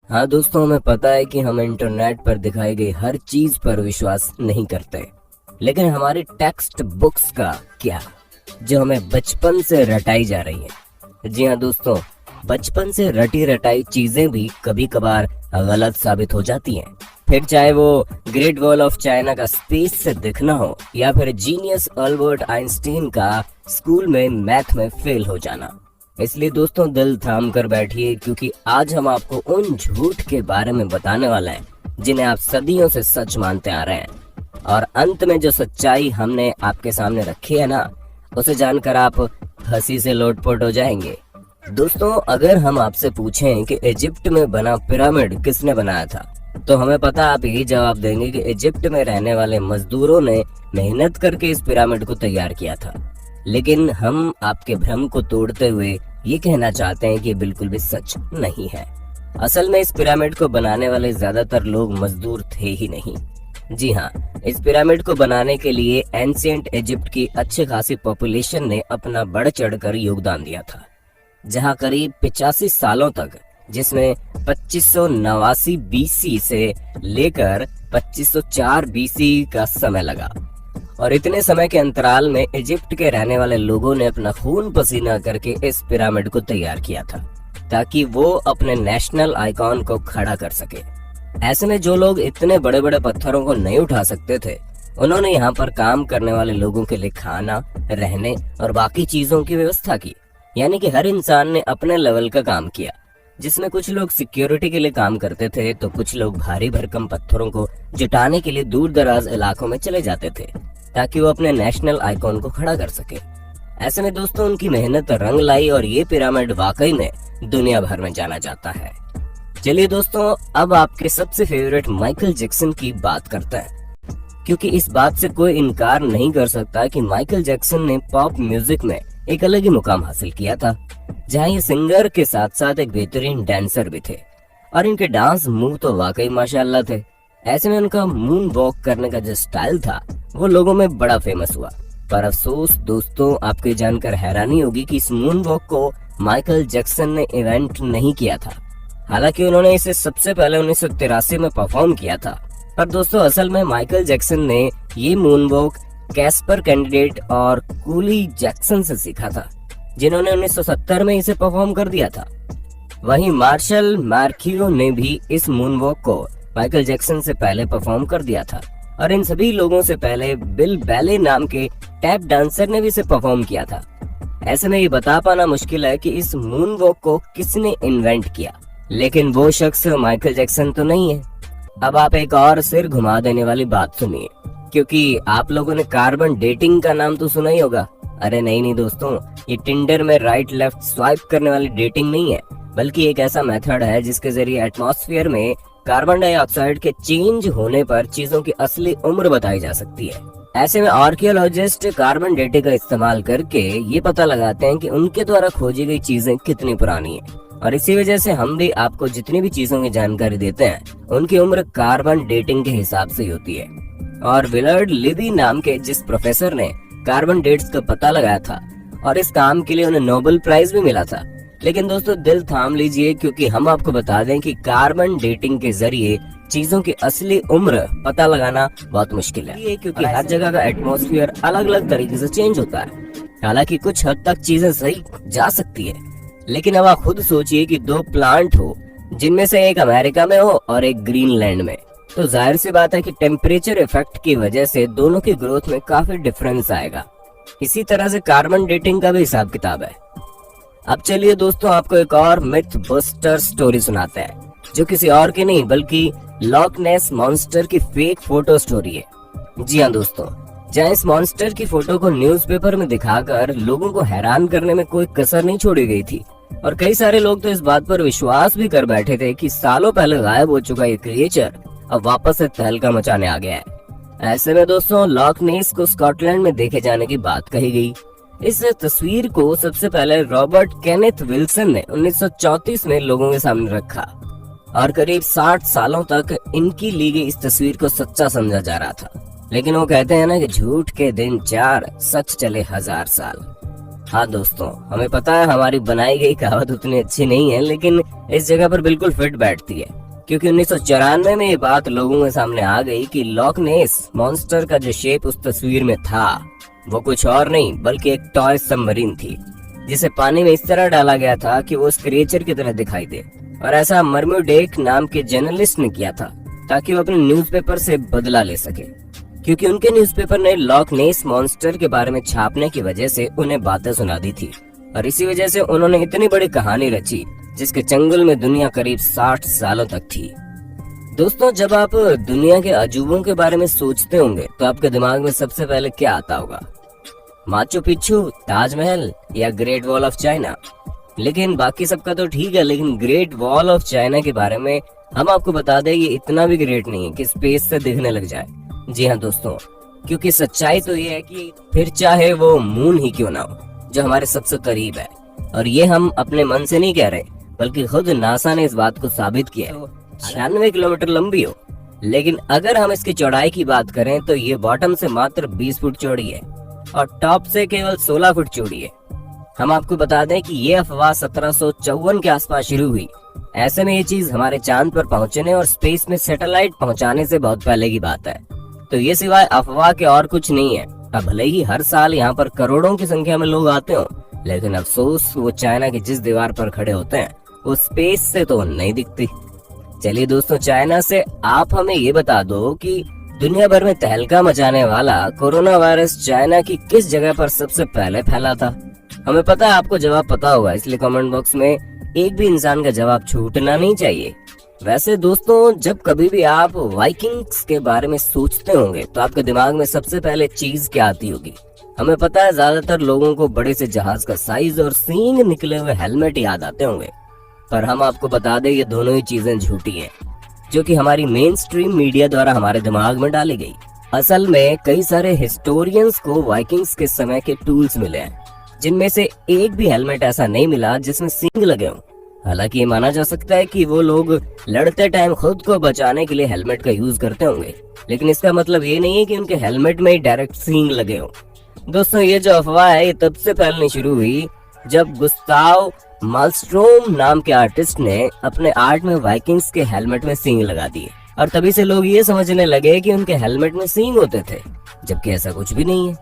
हाँ दोस्तों, हमें पता है कि हम इंटरनेट पर दिखाई गई हर चीज पर विश्वास नहीं करते, लेकिन हमारी टेक्स्ट बुक्स का क्या, जो हमें बचपन से रटाई जा रही है। जी हाँ दोस्तों, बचपन से रटी रटाई चीजें भी कभी कभार गलत साबित हो जाती हैं। फिर चाहे वो ग्रेट वॉल ऑफ चाइना का स्पेस से दिखना हो या फिर जीनियस अल्बर्ट आइंस्टीन का स्कूल में मैथ में फेल हो जाना। इसलिए दोस्तों दिल थाम कर बैठिए, क्योंकि आज हम आपको उन झूठ के बारे में बताने वाले हैं जिन्हें आप सदियों से सच मानते आ रहे हैं। और अंत में जो सच्चाई हमने आपके सामने रखी है ना, उसे जानकर आप हंसी से लोटपोट हो जाएंगे। दोस्तों, अगर हम आपसे पूछें कि इजिप्ट में बना पिरामिड किसने बनाया था, तो हमें पता आप यही जवाब देंगे कि इजिप्ट में रहने वाले मजदूरों ने मेहनत करके इस पिरामिड को तैयार किया था। लेकिन हम आपके भ्रम को तोड़ते हुए ये कहना चाहते हैं कि बिल्कुल भी सच नहीं है। असल में इस पिरामिड को बनाने वाले ज्यादातर लोग मजदूर थे ही नहीं। जी हाँ, इस पिरामिड को बनाने के लिए एंशिएंट इजिप्ट की अच्छी खासी पॉपुलेशन ने अपना बढ़ चढ़कर योगदान दिया था, जहाँ करीब 85 सालों तक, जिसमें 2589 बीसी से लेकर 2504 बीसी का समय लगा। और इतने समय के अंतराल में इजिप्ट के रहने वाले लोगों ने अपना खून पसीना करके इस पिरामिड को तैयार किया था, ताकि वो अपने नेशनल आइकॉन को खड़ा कर सके। ऐसे में जो लोग इतने बड़े बड़े पत्थरों को नहीं उठा सकते थे, उन्होंने यहाँ पर काम करने वाले लोगों के लिए खाना, रहने और बाकी चीजों की व्यवस्था की। यानी कि हर इंसान ने अपने लेवल का काम किया, जिसमें कुछ लोग सिक्योरिटी के लिए काम करते थे, तो कुछ लोग भारी भरकम पत्थरों को जुटाने के लिए दूर दराज इलाकों में चले जाते थे, ताकि वो अपने नेशनल आइकॉन को खड़ा कर सके। ऐसे में दोस्तों उनकी मेहनत रंग लाई और ये पिरामिड वाकई में दुनिया भर में जाना जाता है। चलिए दोस्तों, अब आपके सबसे फेवरेट माइकल जैक्सन की बात करते हैं, क्योंकि इस बात से कोई इनकार नहीं कर सकता कि माइकल जैक्सन ने पॉप म्यूजिक में एक अलग ही मुकाम हासिल किया था, जहाँ ये सिंगर के साथ साथ एक बेहतरीन डांसर भी थे। और इनके डांस मूव तो वाकई माशाल्लाह थे। ऐसे में उनका मून वॉक करने का जो स्टाइल था, वो लोगों में बड़ा फेमस हुआ। पर अफसोस दोस्तों, आपको जानकर हैरानी होगी कि इस मून वॉक को माइकल जैक्सन ने इवेंट नहीं किया था। हालांकि उन्होंने इसे सबसे पहले 1983 में परफॉर्म किया था। पर दोस्तों असल में माइकल जैक्सन ने ये मून वॉक कैस्पर कैंडिडेट और कूली जैक्सन से सीखा था, जिन्होंने 1970 में इसे परफॉर्म कर दिया था। वहीं मार्शल मार्कियो ने भी इस मून वॉक को माइकल जैक्सन से पहले परफॉर्म कर दिया था। और इन सभी लोगों से पहले बिल बैले नाम के टैप डांसर ने भी इसे परफॉर्म किया था। ऐसे में ये बता पाना मुश्किल है कि इस मून वॉक को किसने इन्वेंट किया, लेकिन वो शख्स माइकल जैक्सन तो नहीं है। अब आप एक और सिर घुमा देने वाली बात सुनिए, क्योंकि आप लोगों ने कार्बन डेटिंग का नाम तो सुना ही होगा। अरे नहीं दोस्तों, ये टिंडर में राइट लेफ्ट स्वाइप करने वाली डेटिंग नहीं है, बल्कि एक ऐसा मेथड है जिसके जरिए एटमॉस्फेयर में कार्बन डाइऑक्साइड के चेंज होने पर चीजों की असली उम्र बताई जा सकती है। ऐसे में आर्कियोलॉजिस्ट कार्बन डेटिंग का इस्तेमाल करके ये पता लगाते हैं कि उनके द्वारा खोजी गई चीजें कितनी पुरानी है। और इसी वजह से हम भी आपको जितनी भी चीजों की जानकारी देते हैं, उनकी उम्र कार्बन डेटिंग के हिसाब से होती है। और विलर्ड लिबी नाम के जिस प्रोफेसर ने कार्बन डेट्स का पता लगाया था, और इस काम के लिए उन्हें नोबेल प्राइज भी मिला था। लेकिन दोस्तों दिल थाम लीजिए, क्योंकि हम आपको बता दें कि कार्बन डेटिंग के जरिए चीजों की असली उम्र पता लगाना बहुत मुश्किल है, क्योंकि हर जगह का एटमॉस्फेयर अलग अलग तरीके से चेंज होता है। हालांकि कुछ हद तक चीजें सही जा सकती है, लेकिन अब आप खुद सोचिए कि दो प्लांट हो, जिनमें से एक अमेरिका में हो और एक ग्रीनलैंड में, तो जाहिर सी बात है कि टेम्परेचर इफेक्ट की वजह से दोनों की ग्रोथ में काफी डिफरेंस आएगा। इसी तरह से कार्बन डेटिंग का भी हिसाब किताब है। अब चलिए दोस्तों, आपको एक और मिथ बस्टर स्टोरी सुनाते हैं, जो किसी और की नहीं बल्कि लॉक नेस मॉन्स्टर की फेक फोटो स्टोरी है। जी हाँ दोस्तों, जहाँ इस मॉन्स्टर की फोटो को न्यूज़पेपर में दिखाकर लोगों को हैरान करने में कोई कसर नहीं छोड़ी गई थी। और कई सारे लोग तो इस बात पर विश्वास भी कर बैठे थे कि सालों पहले गायब हो चुका ये क्रिएचर अब वापस से तहलका मचाने आ गया है। ऐसे में दोस्तों लॉक नेस को स्कॉटलैंड में देखे जाने की बात कही गई। इस तस्वीर को सबसे पहले रॉबर्ट केनेथ विल्सन ने 1934 में लोगों के सामने रखा, और करीब 60 सालों तक इनकी ली गई इस तस्वीर को सच्चा समझा जा रहा था। लेकिन वो कहते हैं ना कि झूठ के दिन 4, सच चले 1000 साल। हाँ दोस्तों, हमें पता है हमारी बनाई गई कहावत उतनी अच्छी नहीं है, लेकिन इस जगह पर बिल्कुल फिट बैठती है, क्योंकि 1994 में ये बात लोगों के सामने आ गई कि लॉक नेस मॉन्स्टर का जो शेप उस तस्वीर में था वो कुछ और नहीं बल्कि एक टॉय सबमरीन थी, जिसे पानी में इस तरह डाला गया था कि वो उस क्रिएचर की तरह दिखाई दे। और ऐसा मर्म्यूडेक नाम के जर्नलिस्ट ने किया था ताकि वो अपने न्यूज़पेपर से बदला ले सके, क्योंकि उनके न्यूज़पेपर ने लॉक नेस मॉन्स्टर के बारे में छापने की वजह से उन्हें बातें सुना दी थी। और इसी वजह से उन्होंने इतनी बड़ी कहानी रची जिसके चंगुल में दुनिया करीब 60 सालों तक थी। दोस्तों, जब आप दुनिया के अजूबों के बारे में सोचते होंगे तो आपके दिमाग में सबसे पहले क्या आता होगा? माचू पिच्चू, ताजमहल या ग्रेट वॉल ऑफ चाइना? लेकिन बाकी सबका तो ठीक है, लेकिन ग्रेट वॉल ऑफ चाइना के बारे में हम आपको बता दें, ये इतना भी ग्रेट नहीं है कि स्पेस से दिखने लग जाए। जी हाँ दोस्तों, क्योंकि सच्चाई तो ये है कि फिर चाहे वो मून ही क्यों ना हो, जो हमारे सबसे करीब है, और ये हम अपने मन से नहीं कह रहे बल्कि खुद नासा ने इस बात को साबित किया है। 96 किलोमीटर लंबी हो, लेकिन अगर हम इसकी चौड़ाई की बात करें तो ये बॉटम से मात्र 20 फुट चौड़ी है और टॉप से केवल 16 फुट चौड़ी है। हम आपको बता दें कि ये अफवाह 1754 के आसपास शुरू हुई। ऐसे में ये चीज हमारे चांद पर पहुंचने और स्पेस में सैटेलाइट पहुंचाने से बहुत पहले की बात है, तो ये सिवाय अफवाह के और कुछ नहीं है। अब भले ही हर साल यहाँ पर करोड़ों की संख्या में लोग आते हो, लेकिन अफसोस वो चाइना की जिस दीवार पर खड़े होते हैं वो स्पेस से तो नहीं दिखती। चलिए दोस्तों, चाइना से आप हमें ये बता दो कि दुनिया भर में तहलका मचाने वाला कोरोना वायरस चाइना की किस जगह पर सबसे पहले फैला था? हमें पता है आपको जवाब पता होगा, इसलिए कमेंट बॉक्स में एक भी इंसान का जवाब छूटना नहीं चाहिए। वैसे दोस्तों, जब कभी भी आप वाइकिंग्स के बारे में सोचते होंगे तो आपके दिमाग में सबसे पहले चीज क्या आती होगी? हमें पता है ज्यादातर लोगों को बड़े से जहाज का साइज और सींग निकले हुए हेलमेट याद आते होंगे, पर हम आपको बता दें ये दोनों ही चीजें झूठी हैं, जो कि हमारी मेन स्ट्रीम मीडिया द्वारा हमारे दिमाग में डाली गई। असल में कई सारे हिस्टोरियंस को वाइकिंग्स के समय के टूल्स मिले हैं, जिनमें से एक भी हेलमेट ऐसा नहीं मिला जिसमें सींग लगे हों। हालांकि ये माना जा सकता है कि वो लोग लड़ते टाइम खुद को बचाने के लिए हेलमेट का यूज करते होंगे, लेकिन इसका मतलब ये नहीं है कि उनके हेलमेट में ही डायरेक्ट सींग लगे हों। दोस्तों, ये जो अफवाह है ये तब से फैलनी शुरू हुई जब गुस्ताव मालस्ट्रोम नाम के आर्टिस्ट ने अपने आर्ट में वाइकिंग्स के हेलमेट में सींग लगा दिए, और तभी से लोग ये समझने लगे कि उनके हेलमेट में सींग होते थे, जबकि ऐसा कुछ भी नहीं है।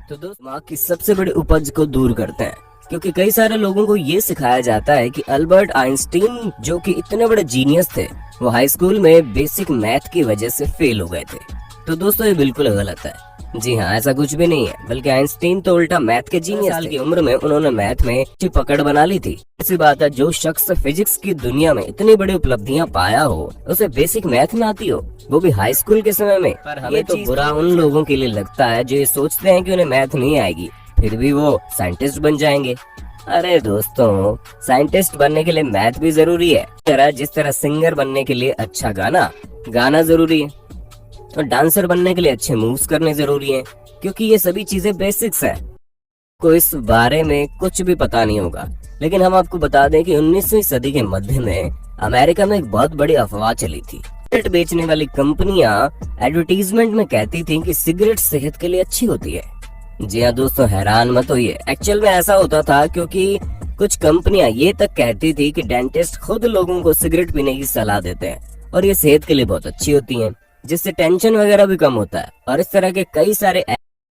तो दोस्त, दिमाग की सबसे बड़ी उपज को दूर करते हैं, क्योंकि कई सारे लोगों को ये सिखाया जाता है कि अल्बर्ट आइंस्टीन, जो कि इतने बड़े जीनियस थे, वो हाई स्कूल में बेसिक मैथ की वजह से फेल हो गए थे। तो दोस्तों, ये बिल्कुल गलत है। जी हाँ, ऐसा कुछ भी नहीं है, बल्कि आइंस्टीन तो उल्टा मैथ के जीनियस थे। 4 साल की उम्र में उन्होंने मैथ में अच्छी पकड़ बना ली थी। ऐसी बात है, जो शख्स फिजिक्स की दुनिया में इतनी बड़ी उपलब्धियां पाया हो, उसे बेसिक मैथ ना आती हो, वो भी हाई स्कूल के समय में। पर हमें तो बुरा उन लोगों के लिए लगता है जो ये सोचते हैं कि उन्हें मैथ नहीं आएगी, फिर भी वो साइंटिस्ट बन जाएंगे। अरे दोस्तों, साइंटिस्ट बनने के लिए मैथ भी जरूरी है, जिस तरह सिंगर बनने के लिए अच्छा गाना जरूरी है, और डांसर बनने के लिए अच्छे मूव्स करने जरूरी हैं, क्योंकि ये सभी चीजें बेसिक्स हैं। को इस बारे में कुछ भी पता नहीं होगा, लेकिन हम आपको बता दें कि 19वीं सदी के मध्य में अमेरिका में एक बहुत बड़ी अफवाह चली थी। सिगरेट बेचने वाली कंपनियां एडवर्टीजमेंट में कहती थी कि सिगरेट सेहत के लिए अच्छी होती है। जी हाँ दोस्तों, हैरान मत होइए, एक्चुअल में ऐसा होता था, क्योंकि कुछ कंपनियां ये तक कहती थी कि डेंटिस्ट खुद लोगों को सिगरेट पीने की सलाह देते हैं और ये सेहत के लिए बहुत अच्छी होती हैं, जिससे टेंशन वगैरह भी कम होता है। और इस तरह के कई सारे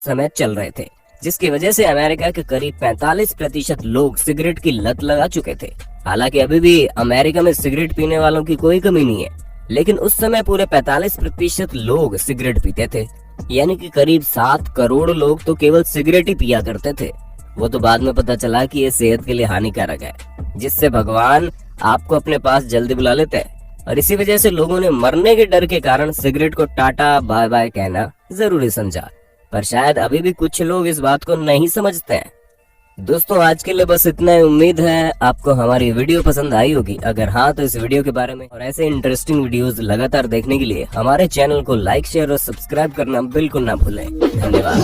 समय चल रहे थे, जिसकी वजह से अमेरिका के करीब 45% लोग सिगरेट की लत लगा चुके थे। हालांकि अभी भी अमेरिका में सिगरेट पीने वालों की कोई कमी नहीं है, लेकिन उस समय पूरे 45% लोग सिगरेट पीते थे, यानी कि करीब 7 करोड़ लोग तो केवल सिगरेट ही पिया करते थे। वो तो बाद में पता चला कि ये सेहत के लिए हानिकारक है, जिससे भगवान आपको अपने पास जल्दी बुला लेते हैं, और इसी वजह से लोगों ने मरने के डर के कारण सिगरेट को टाटा बाय बाय कहना जरूरी समझा। पर शायद अभी भी कुछ लोग इस बात को नहीं समझते हैं। दोस्तों, आज के लिए बस इतना ही। उम्मीद है आपको हमारी वीडियो पसंद आई होगी। अगर हाँ, तो इस वीडियो के बारे में और ऐसे इंटरेस्टिंग वीडियोस लगातार देखने के लिए हमारे चैनल को लाइक, शेयर और सब्सक्राइब करना बिल्कुल ना भूलें। धन्यवाद।